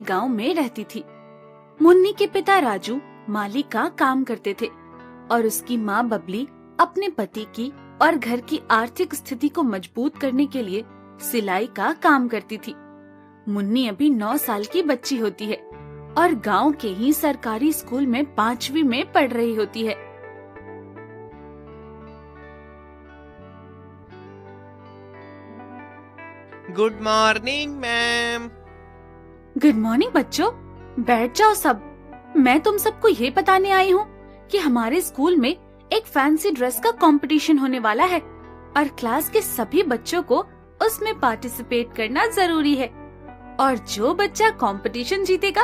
गांव में रहती थी। मुन्नी के पिता राजू माली का काम करते थे और उसकी माँ बबली अपने पति की और घर की आर्थिक स्थिति को मजबूत करने के लिए सिलाई का काम करती थी। मुन्नी अभी 9 साल की बच्ची होती है और गांव के ही सरकारी स्कूल में 5वीं में पढ़ रही होती है। Good morning ma'am. Good morning बच्चों, बैठ जाओ सब। मैं तुम सबको ये बताने आई हूँ कि हमारे स्कूल में एक फैंसी ड्रेस का कंपटीशन होने वाला है और क्लास के सभी बच्चों को उसमें पार्टिसिपेट करना जरूरी है और जो बच्चा कंपटीशन जीतेगा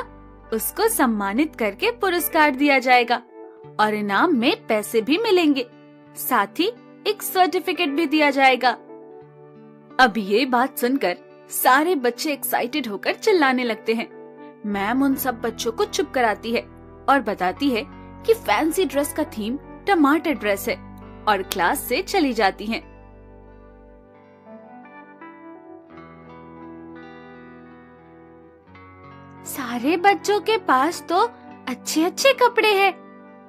उसको सम्मानित करके पुरस्कार दिया जाएगा और इनाम में पैसे भी मिलेंगे, साथ ही एक सर्टिफिकेट भी दिया जाएगा। अब ये बात सुनकर सारे बच्चे एक्साइटेड होकर चिल्लाने लगते हैं। मैम उन सब बच्चों को चुप कराती है और बताती है कि फैंसी ड्रेस का थीम टमाटर ड्रेस है और क्लास से चली जाती हैं। सारे बच्चों के पास तो अच्छे अच्छे कपड़े हैं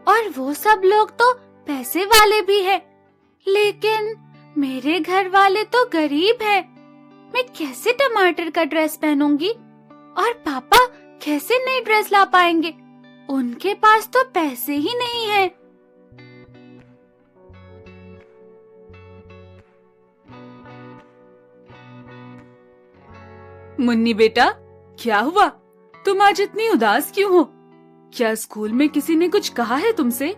और वो सब लोग तो पैसे वाले भी हैं, लेकिन मेरे घर वाले तो गरीब हैं। मैं कैसे टमाटर का ड्रेस पहनूंगी और पापा कैसे नई ड्रेस ला पाएंगे? उनके पास तो पैसे ही नहीं हैं। मुन्नी बेटा, क्या हुआ? तुम आज इतनी उदास क्यों हो? क्या स्कूल में किसी ने कुछ कहा है तुमसे?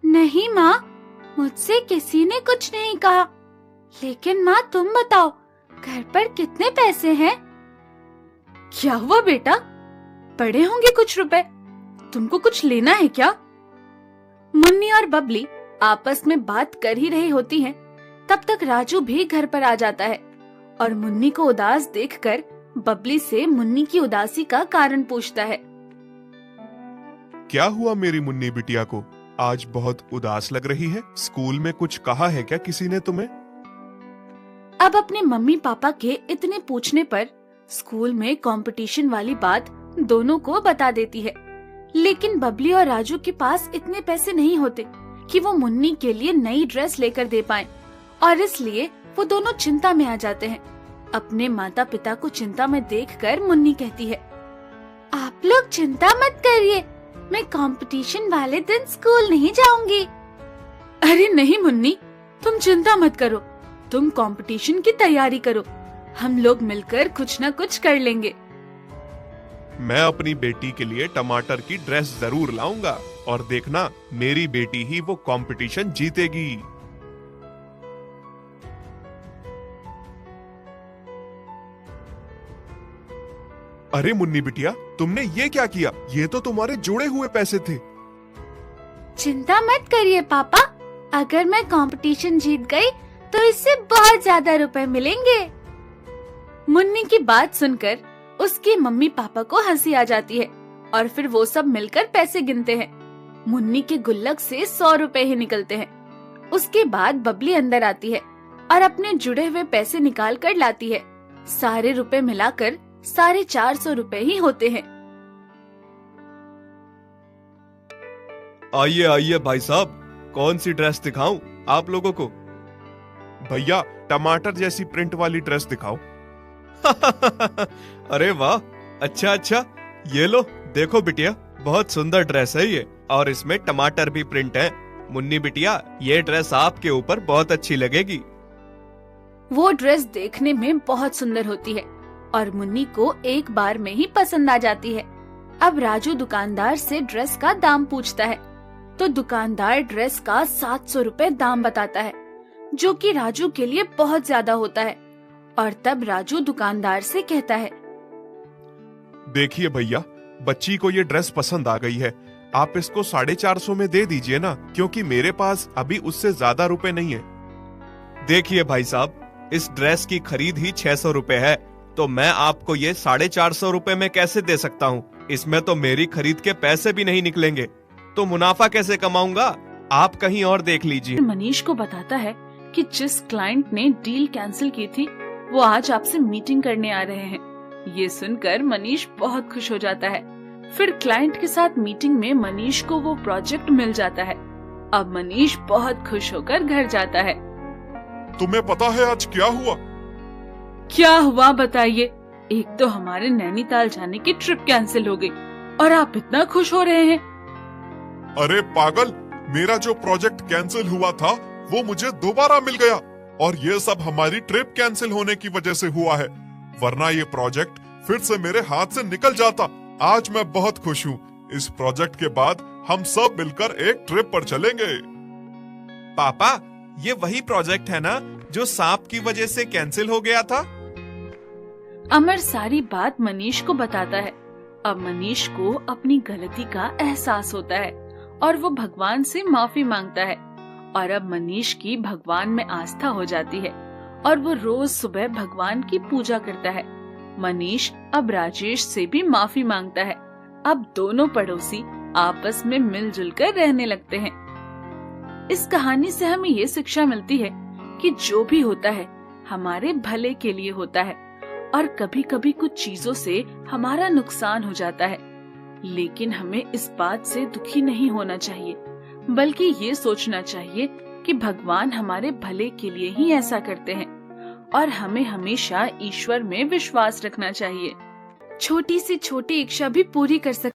नहीं माँ, मुझसे किसी ने कुछ नहीं कहा। लेकिन माँ तुम बताओ, घर पर कितने पैसे हैं? क्या हुआ बेटा? पड़े होंगे कुछ रुपए। तुमको कुछ लेना है क्या? मुन्नी और बबली आपस में बात कर ही रही होती हैं। तब तक राजू भी घर पर आ जाता है और मुन्नी को उदास देखकर बबली से मुन्नी की उदासी का कारण पूछता है। क्या हुआ मेरी मुन्नी बिटिया को? आज बहुत उदास लग रही है। स्कूल में कुछ कहा है क्या किसी ने तुम्हें? अब अपने मम्मी पापा के इतने पूछने पर स्कूल में कंपटीशन वाली बात दोनों को बता देती है, लेकिन बबली और राजू के पास इतने पैसे नहीं होते कि वो मुन्नी के लिए नई ड्रेस लेकर दे पाएं और इसलिए वो दोनों चिंता में आ जाते हैं। अपने माता पिता को चिंता में देखकर मुन्नी कहती है, आप लोग चिंता मत करिए, मैं कंपटीशन वाले दिन स्कूल नहीं जाऊंगी। अरे नहीं मुन्नी, तुम चिंता मत करो, तुम कंपटीशन की तैयारी करो, हम लोग मिलकर कुछ न कुछ कर लेंगे। मैं अपनी बेटी के लिए टमाटर की ड्रेस जरूर लाऊंगा और देखना, मेरी बेटी ही वो कंपटीशन जीतेगी। अरे मुन्नी बिटिया, तुमने ये क्या किया? ये तो तुम्हारे जुड़े हुए पैसे थे। चिंता मत करिए पापा, अगर मैं कंपटीशन जीत गई तो इससे बहुत ज्यादा रुपए मिलेंगे। मुन्नी की बात सुनकर उसके मम्मी पापा को हंसी आ जाती है और फिर वो सब मिलकर पैसे गिनते हैं। मुन्नी के गुल्लक से 100 रुपए ही निकलते हैं। उसके बाद बबली अंदर आती है और अपने जुड़े हुए पैसे निकाल कर लाती है। सारे रुपए मिलाकर 450 रुपए ही होते हैं। आइए आइए भाई साहब, कौन सी ड्रेस दिखाऊं आप लोगों को? भैया, टमाटर जैसी प्रिंट वाली ड्रेस दिखाओ। अरे वाह, अच्छा अच्छा, ये लो देखो बिटिया, बहुत सुंदर ड्रेस है ये और इसमें टमाटर भी प्रिंट है। मुन्नी बिटिया, ये ड्रेस आपके ऊपर बहुत अच्छी लगेगी। वो ड्रेस देखने में बहुत सुंदर होती है और मुन्नी को एक बार में ही पसंद आ जाती है। अब राजू दुकानदार से ड्रेस का दाम पूछता है तो दुकानदार ड्रेस का 700 रुपए दाम बताता है, जो कि राजू के लिए बहुत ज्यादा होता है। और तब राजू दुकानदार से कहता है, देखिए भैया, बच्ची को ये ड्रेस पसंद आ गई है, आप इसको 450 में दे दीजिए ना, क्योंकि मेरे पास अभी उससे ज्यादा रुपए नहीं है। देखिए भाई साहब, इस ड्रेस की खरीद ही 600 रुपए है, तो मैं आपको ये 450 रुपए में कैसे दे सकता हूँ? इसमें तो मेरी खरीद के पैसे भी नहीं निकलेंगे, तो मुनाफा कैसे कमाऊंगा? आप कहीं और देख लीजिए। मनीष को बताता है कि जिस क्लाइंट ने डील कैंसिल की थी वो आज आपसे मीटिंग करने आ रहे हैं, ये सुनकर मनीष बहुत खुश हो जाता है। फिर क्लाइंट के साथ मीटिंग में मनीष को वो प्रोजेक्ट मिल जाता है। अब मनीष बहुत खुश होकर घर जाता है। तुम्हें पता है आज क्या हुआ? क्या हुआ बताइए। एक तो हमारे नैनीताल जाने की ट्रिप कैंसिल हो गई और आप इतना खुश हो रहे हैं। अरे पागल, मेरा जो प्रोजेक्ट कैंसिल हुआ था वो मुझे दोबारा मिल गया और ये सब हमारी ट्रिप कैंसिल होने की वजह से हुआ है, वरना ये प्रोजेक्ट फिर से मेरे हाथ से निकल जाता। आज मैं बहुत खुश हूँ। इस प्रोजेक्ट के बाद हम सब मिलकर एक ट्रिप पर चलेंगे। पापा, ये वही प्रोजेक्ट है ना जो सांप की वजह से कैंसिल हो गया था? अमर सारी बात मनीष को बताता है। अब मनीष को अपनी गलती का एहसास होता है और वो भगवान से माफी मांगता है। और अब मनीष की भगवान में आस्था हो जाती है और वो रोज सुबह भगवान की पूजा करता है। मनीष अब राजेश से भी माफी मांगता है। अब दोनों पड़ोसी आपस में मिलजुल कर रहने लगते हैं। इस कहानी से हमें ये शिक्षा मिलती है कि जो भी होता है हमारे भले के लिए होता है और कभी कभी कुछ चीजों से हमारा नुकसान हो जाता है, लेकिन हमें इस बात से दुखी नहीं होना चाहिए, बल्कि ये सोचना चाहिए कि भगवान हमारे भले के लिए ही ऐसा करते हैं और हमें हमेशा ईश्वर में विश्वास रखना चाहिए। छोटी सी छोटी इच्छा भी पूरी कर सकते